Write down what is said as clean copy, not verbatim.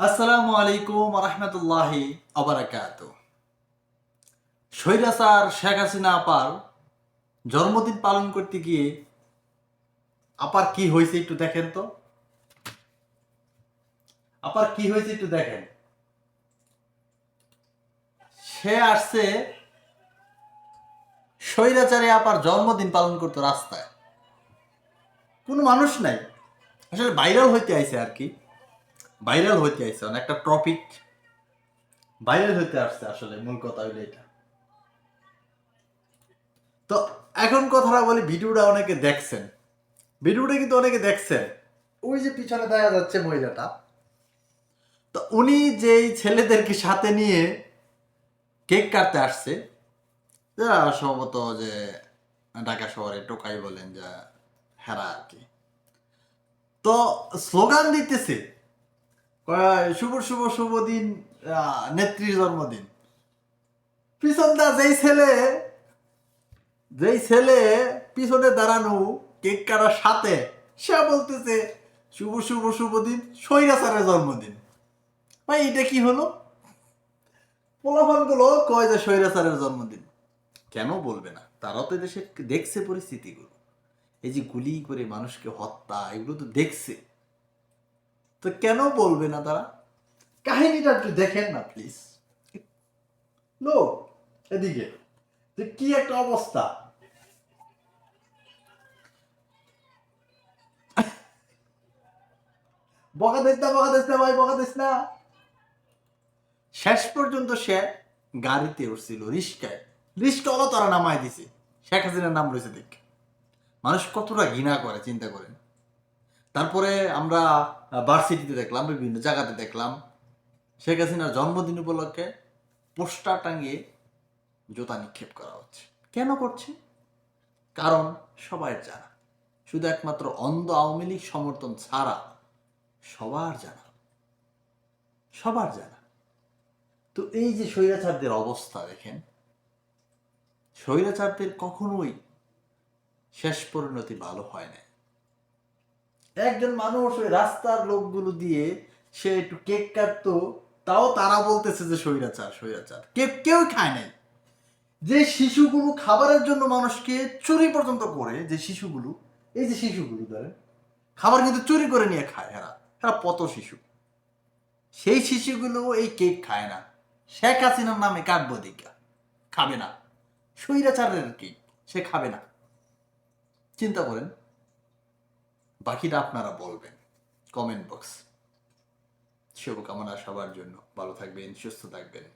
আসসালামু আলাইকুম রহমতুল্লাহি আবরাকাত। স্বৈরাচার শেখ হাসিনা আপার জন্মদিন পালন করতে গিয়ে আপার কি হয়েছে একটু দেখেন তো। আপার কি হয়েছে একটু দেখেন। সে আসছে স্বৈরাচারে আপার জন্মদিন পালন করতো রাস্তায়, কোনো মানুষ নাই। আসলে ভাইরাল হইতে আইছে আর কি, ভাইরাল হইতে আইছে অনেকটা টপিক ভাইরাল হইতে আসছে। আসলে মূল কথা হইলো এটা। তো এখন কথাটা বলি, ভিডিওটা অনেকে দেখছেন, ভিডিওটা কিন্তু অনেকে দেখছেন। ওই যে পিছনে দেখা যাচ্ছে মহিলাটা, তো উনি যেই ছেলেদেরকে সাথে নিয়ে কেক কাটতে আসছে, যারা সম্ভবত যে ঢাকা শহরে টোকাই বলেন যা, হেরা আর কি, তো স্লোগান দিতেছে শুভ শুভ শুভ দিন, নেত্রীর জন্মদিন। পিছনটা যেই ছেলে পিছনে দাঁড়ানো কেক কাটার সাথে, সে বলতেছে শুভ শুভ শুভ দিন স্বৈরাচারের জন্মদিন। ভাই এটা কি হলো? পোলাপান গুলো কয় যে স্বৈরাচারের জন্মদিন। কেন বলবে না? তারাও তো দেশে দেখছে পরিস্থিতিগুলো, এই যে গুলি করে মানুষকে হত্যা, এগুলো তো দেখছে। তো কেন বলবে না তারা? কাহিনীটা একটু দেখেন না প্লিজ। লোক এদিকে যে কি একটা অবস্থা। বকা দিস না ভাই, বকা দিস না। শেষ পর্যন্ত সে গাড়িতে উঠছিল, রিস্কাওয়ালা তারা নামায় দিছে। শেখ হাসিনার নাম রয়েছে দেখ, মানুষ কতটা ঘৃণা করে চিন্তা করেন। তারপরে আমরা ভার্সিটিতে দেখলাম, বিভিন্ন জায়গাতে দেখলাম শেখ হাসিনার জন্মদিন উপলক্ষে পোস্টার টাঙিয়ে জুতা নিক্ষেপ করা হচ্ছে। কেন করছে? কারণ সবাই জানা, শুধু একমাত্র অন্ধ আওয়ামী লীগ সমর্থন ছাড়া সবার জানা, সবার জানা। তো এই যে স্বৈরাচারদের অবস্থা দেখেন, স্বৈরাচারদের কখনোই শেষ পরিণতি ভালো হয় না। একজন মানুষ ওই রাস্তার লোকগুলো দিয়ে সে একটু কেক কাটতো, তাও তারা বলতেছে যে স্বৈরাচার স্বৈরাচার। কেউ খায় নাই। যে শিশুগুলো খাবারের জন্য মানুষকে চুরি পর্যন্ত করে, যে শিশুগুলো, এই যে শিশুগুলো ধরেন খাবার কিন্তু চুরি করে নিয়ে খায়, এরা এরা পত শিশু। সেই শিশুগুলো এই কেক খায় না। শেখ হাসিনার নামে কাটবো দিকা, খাবে না। স্বৈরাচারের কেক সে খাবে না। চিন্তা করেন। বাকিটা আপনারা বলবেন কমেন্ট বক্স। শুভকামনা সবার জন্য। ভালো থাকবেন, সুস্থ থাকবেন।